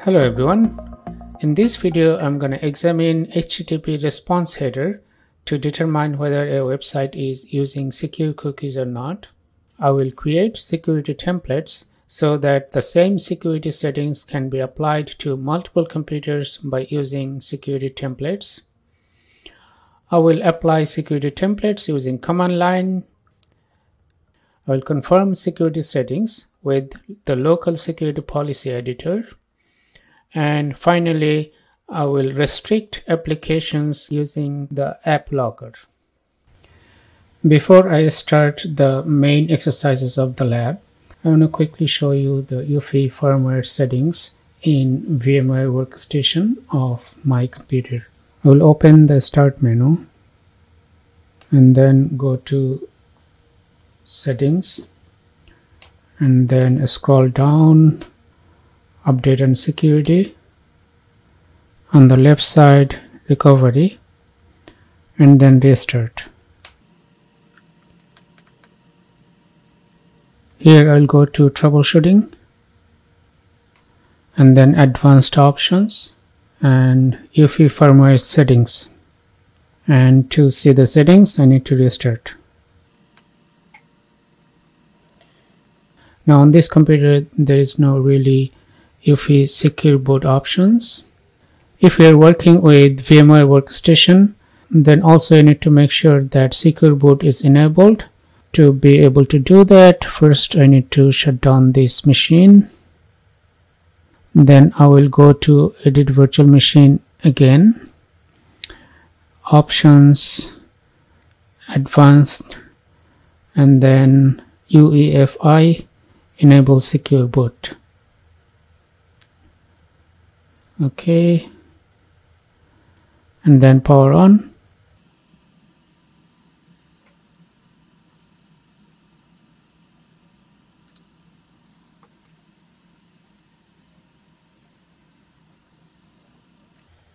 Hello everyone. In this video, I'm going to examine HTTP response header to determine whether a website is using secure cookies or not. I will create security templates so that the same security settings can be applied to multiple computers by using security templates. I will apply security templates using command line. I will confirm security settings with the local security policy editor. And finally, I will restrict applications using the app logger. Before I start the main exercises of the lab, I want to quickly show you the UEFI firmware settings in VMware workstation of my computer. I will open the start menu and then go to settings and then scroll down, update and security, on the left side recovery, and then restart. Here I'll go to troubleshooting and then advanced options and UEFI firmware settings, and to see the settings I need to restart. Now on this computer there is no really UEFI secure boot options. If you are working with VMware workstation, then also you need to make sure that secure boot is enabled. To be able to do that, first I need to shut down this machine. Then I will go to edit virtual machine again, options, advanced, and then UEFI, enable secure boot. Okay, and then power on.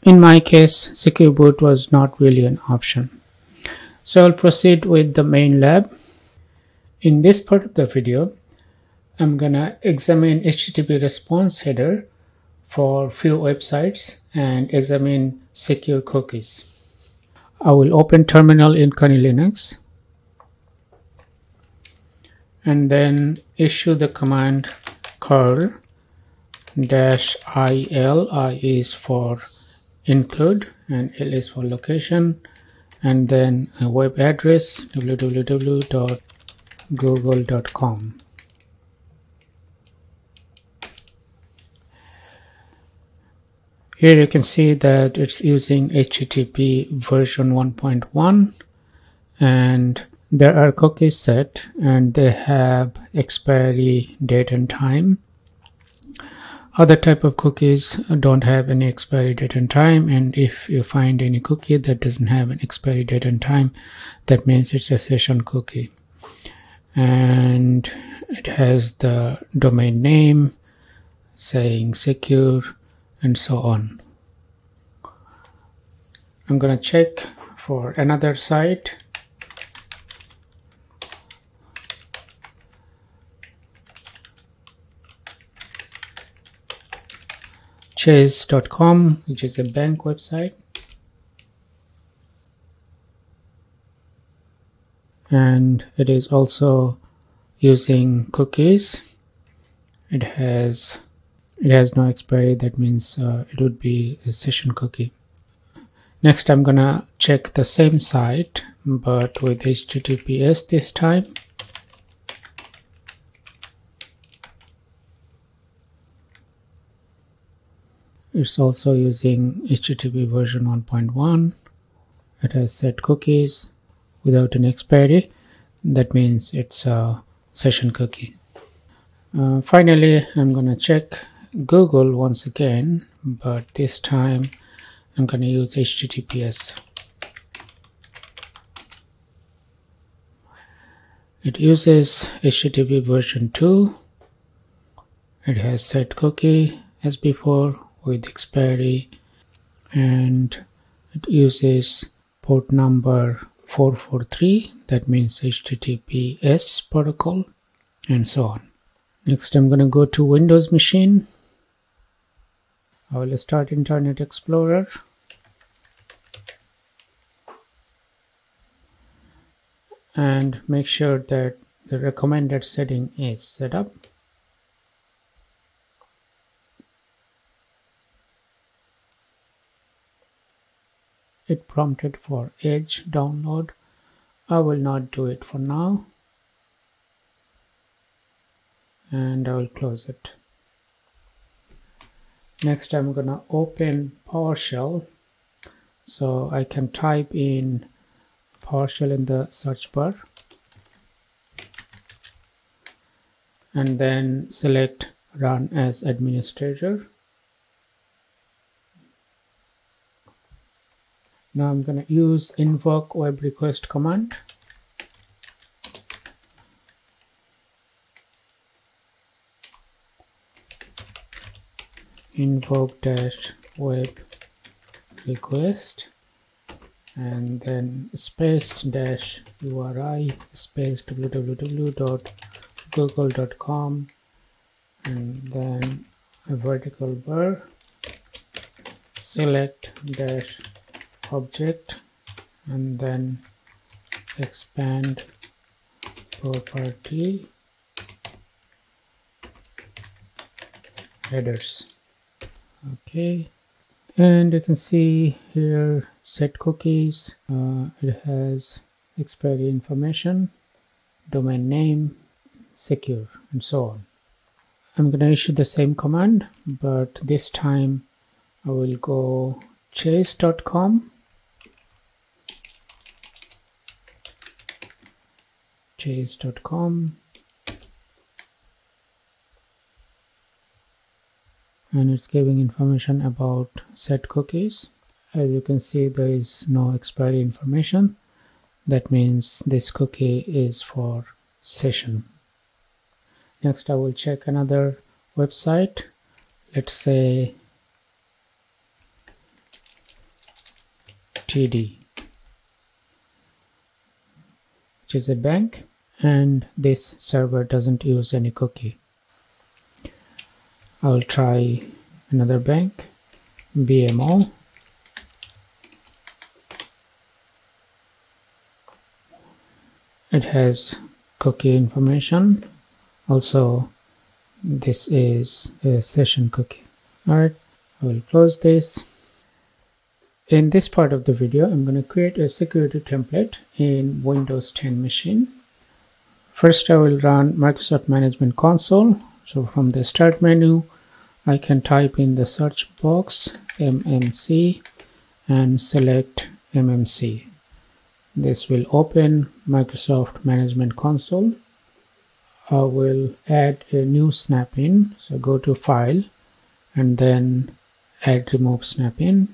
In my case, secure boot was not really an option. So I'll proceed with the main lab. In this part of the video, I'm gonna examine HTTP response header for few websites and examine secure cookies. I will open terminal in Kali Linux and then issue the command curl -il. I is for include and L is for location, and then a web address www.google.com. Here you can see that it's using HTTP version 1.1 and there are cookies set and they have expiry date and time. Other type of cookies don't have any expiry date and time, and if you find any cookie that doesn't have an expiry date and time, that means it's a session cookie. And it has the domain name saying secure and so on. I'm gonna check for another site. Chase.com, which is a bank website, and it is also using cookies. It has no expiry, that means it would be a session cookie. Next I'm gonna check the same site but with HTTPS this time. It's also using HTTP version 1.1. It has set cookies without an expiry. That means it's a session cookie. Finally, I'm gonna check Google once again, but this time I'm gonna use HTTPS. It uses HTTP version 2. It has set cookie as before with expiry, and it uses port number 443, that means HTTPS protocol, and so on. Next I'm going to go to Windows machine I will start Internet Explorer. And make sure that the recommended setting is set up. It prompted for Edge download. I will not do it for now. And I will close it. Next, I'm gonna open PowerShell. So I can type in PowerShell in the search bar. And then select Run as Administrator. Now I'm going to use invoke web request command. Invoke dash web request and then space dash URI space www.google.com and then a vertical bar, select dash object and then expand property headers. Okay, and you can see here set cookies. It has expiry information, domain name, secure, and so on. I'm going to issue the same command, but this time I will go chase.com and it's giving information about set cookies. As you can see, there is no expiry information. That means this cookie is for session. Next, I will check another website. Let's say TD, which is a bank, and this server doesn't use any cookie. I'll try another bank, BMO. It has cookie information. Also, this is a session cookie. Alright, I will close this. In this part of the video, I'm going to create a security template in Windows 10 machine. First, I will run Microsoft Management Console. So from the start menu, I can type in the search box MMC and select MMC. This will open Microsoft Management Console. I will add a new snap-in. So go to File and then add Remove Snap-in.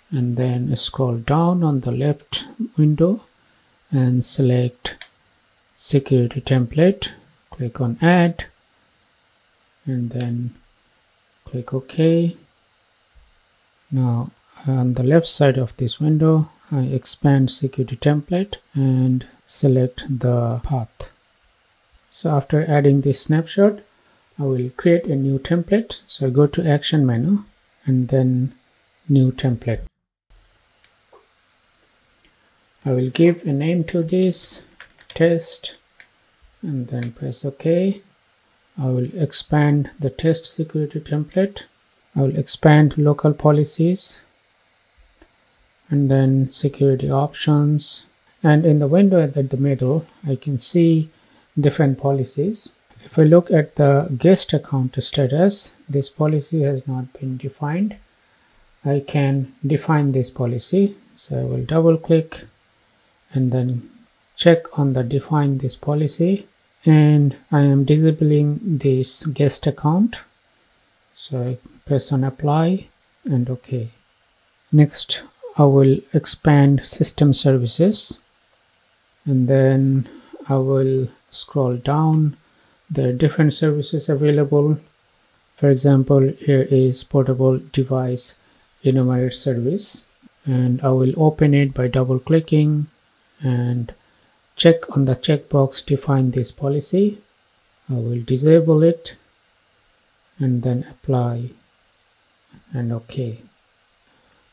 And then scroll down on the left window and select Security Template. Click on Add and then click OK. Now on the left side of this window, I expand Security Template and select the path. So after adding this snapshot, I will create a new template. So I go to Action menu and then New Template. I will give a name to this, test, and then press OK. I will expand the test security template. I will expand local policies and then security options. And in the window at the middle, I can see different policies. If I look at the guest account status, this policy has not been defined. I can define this policy. So I will double click and then check on the define this policy, and I am disabling this guest account. So I press on apply and OK. Next, I will expand system services and then I will scroll down. There are different services available. For example, here is portable device enumerate service, and I will open it by double clicking and check on the checkbox define this policy. I will disable it and then apply and OK.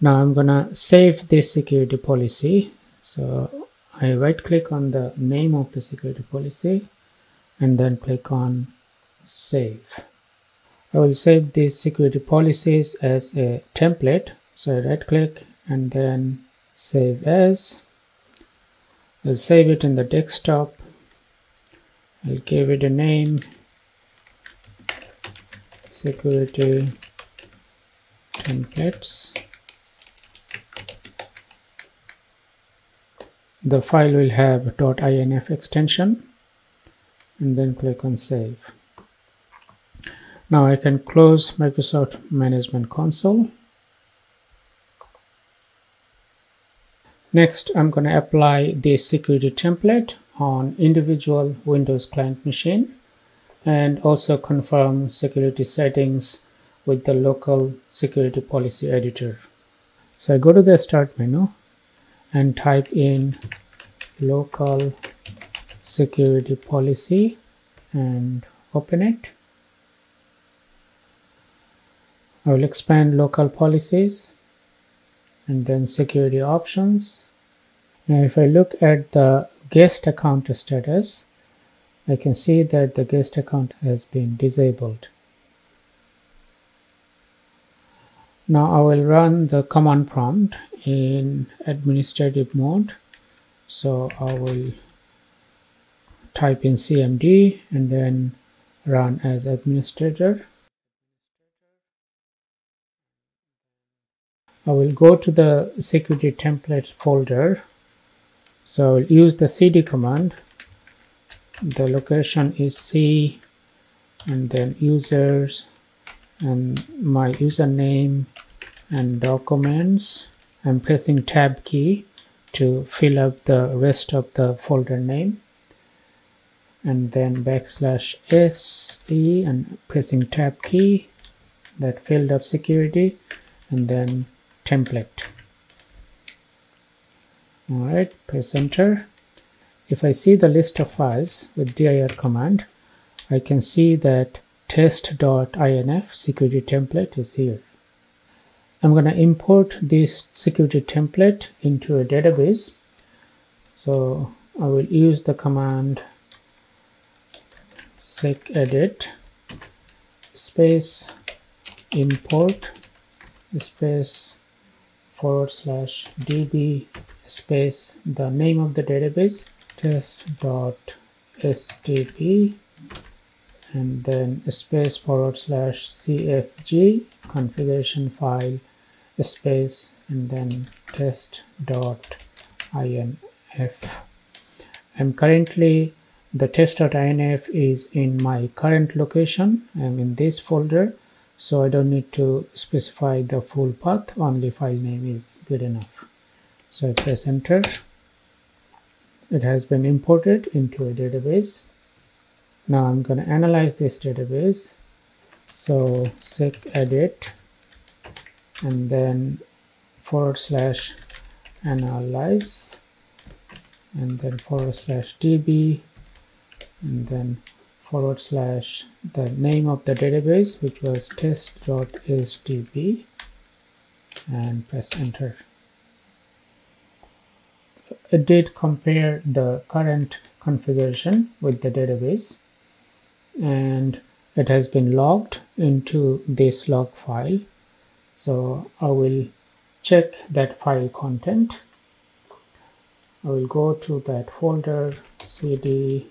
Now I'm gonna save this security policy. So I right click on the name of the security policy and then click on save. I will save these security policies as a template. So I right click and then save as. I'll save it in the desktop. I'll give it a name, security templates. The file will have .inf extension and then click on save. Now I can close Microsoft Management Console. Next, I'm going to apply this security template on individual Windows client machine and also confirm security settings with the local security policy editor. So I go to the start menu and type in local security policy and open it. I will expand local policies and then security options. Now if I look at the guest account status, I can see that the guest account has been disabled. Now I will run the command prompt in administrative mode. So I will type in cmd and then run as administrator. I will go to the security template folder. So I'll use the cd command. The location is C and then users and my username and documents. I'm pressing tab key to fill up the rest of the folder name and then \se and pressing tab key that filled up security and then template. Alright, press enter. If I see the list of files with dir command, I can see that test.inf security template is here. I'm going to import this security template into a database. So I will use the command secedit space import space /db space the name of the database test.stp and then space /cfg configuration file space and then test.inf. I'm currently the test.inf is in my current location. I'm in this folder, so I don't need to specify the full path, only file name is good enough. So I press enter. It has been imported into a database. Now I'm going to analyze this database. So secedit and then /analyze and then /db and then / the name of the database, which was test.stp, and press enter. It did compare the current configuration with the database and it has been logged into this log file. So I will check that file content. I will go to that folder cd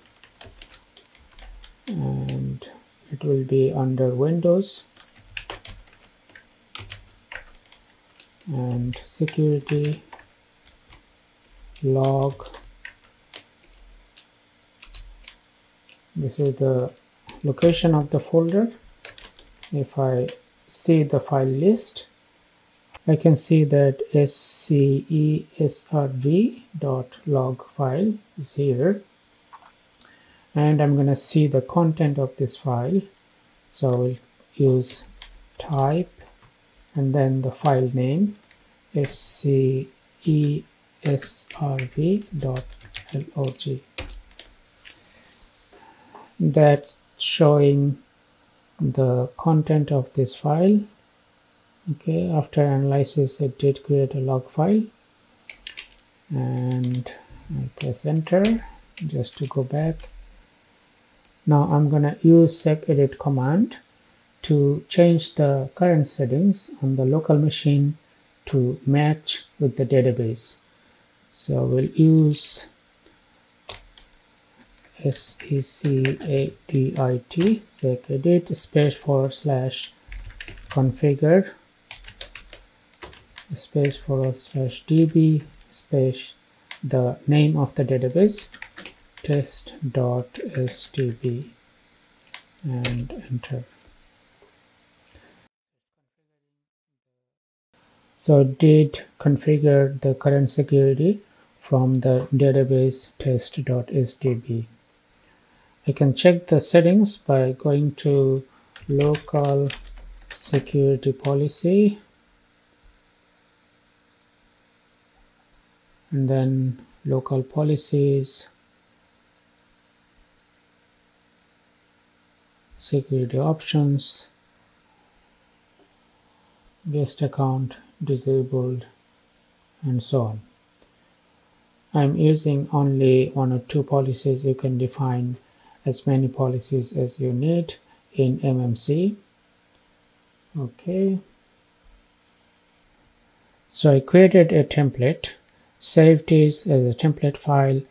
and it will be under Windows and security log. This is the location of the folder. If I see the file list, I can see that scesrv.log file is here, and I'm going to see the content of this file. So I will use type and then the file name scesrv.log. That's showing the content of this file. Okay, after analysis it did create a log file, and I press enter just to go back. Now I'm gonna use sec-edit command to change the current settings on the local machine to match with the database. So we'll use secadit sec-edit space /configure space /db space the name of the database test.sdb and enter. So it did configure the current security from the database test.sdb. I can check the settings by going to local security policy and then local policies, security options, guest account disabled, and so on. I'm using only 1 or 2 policies. You can define as many policies as you need in MMC. Okay, so I created a template, saved this as a template file.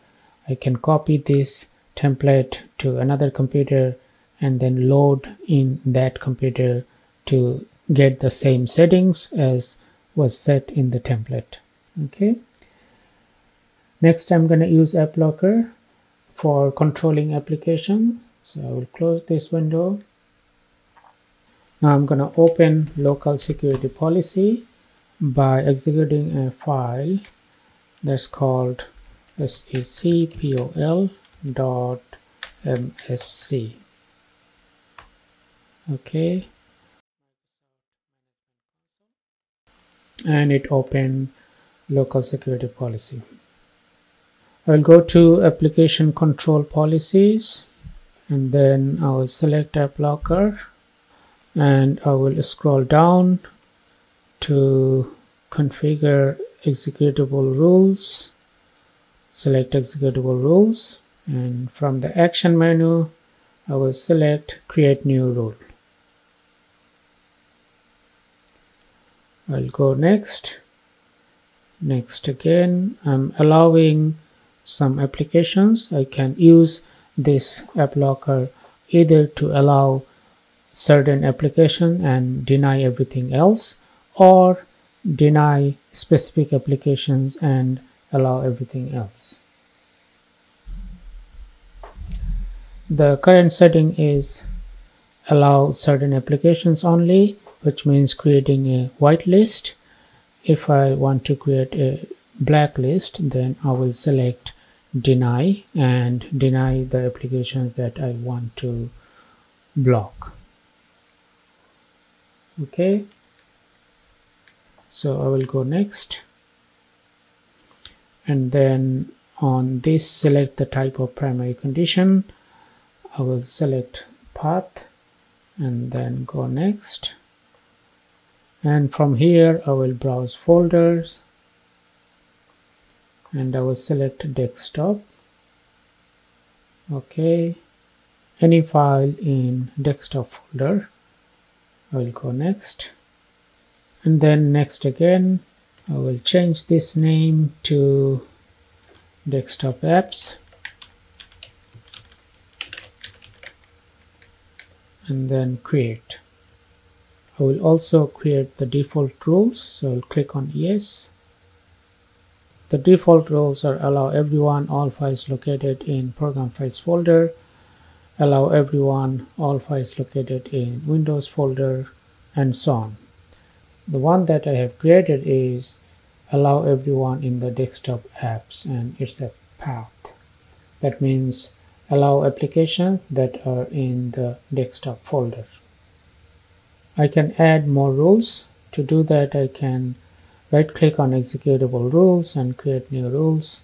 I can copy this template to another computer and then load in that computer to get the same settings as was set in the template. Okay, next I'm going to use app locker for controlling application. So I will close this window. Now I'm going to open local security policy by executing a file that's called secpol.msc. Okay, and it opened local security policy. I will go to application control policies and then I will select app locker and I will scroll down to configure executable rules, select executable rules, and from the action menu I will select create new rule. I'll go next again. I'm allowing some applications. I can use this app locker either to allow certain application and deny everything else, or deny specific applications and allow everything else. The current setting is allow certain applications only, which means creating a whitelist. If I want to create a blacklist, then I will select deny and deny the applications that I want to block. Okay, so I will go next, and then on this select the type of primary condition. I will select path and then go next, and from here I will browse folders and I will select desktop. Okay, any file in desktop folder. I will go next, and then next again. I will change this name to desktop apps, and then create. I will also create the default rules, so I'll click on yes. The default rules are allow everyone all files located in program files folder, allow everyone all files located in Windows folder, and so on. The one that I have created is allow everyone in the desktop apps, and it's a path. That means allow applications that are in the desktop folder. I can add more rules. To do that, I can right click on executable rules and create new rules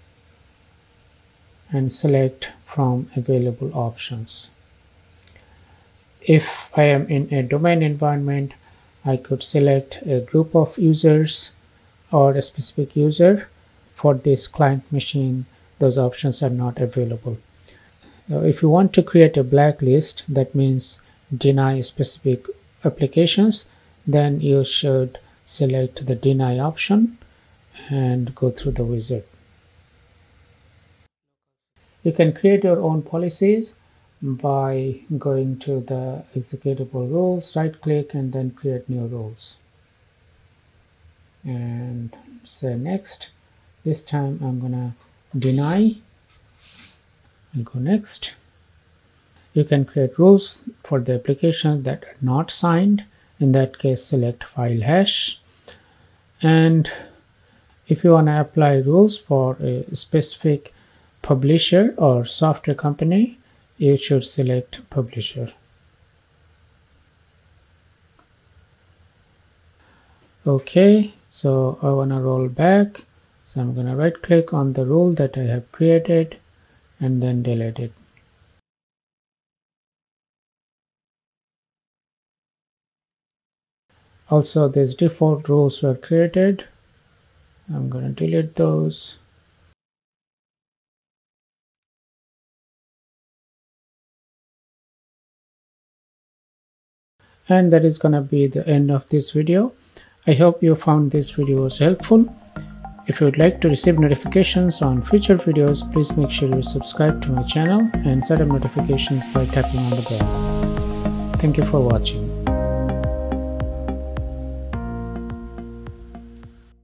and select from available options. If I am in a domain environment, I could select a group of users or a specific user. For this client machine, those options are not available. Now, if you want to create a blacklist, that means deny specific applications, then you should select the deny option and go through the wizard. You can create your own policies by going to the executable rules, right click, and then create new rules. And say next. This time I'm gonna deny and go next. You can create rules for the applications that are not signed. In that case, select file hash. And if you want to apply rules for a specific publisher or software company, you should select publisher. Okay, so I want to roll back. So I'm going to right click on the rule that I have created and then delete it. Also, these default rules were created. I'm going to delete those. And that is going to be the end of this video. I hope you found this video was helpful. If you would like to receive notifications on future videos, please make sure you subscribe to my channel and set up notifications by tapping on the bell. Thank you for watching.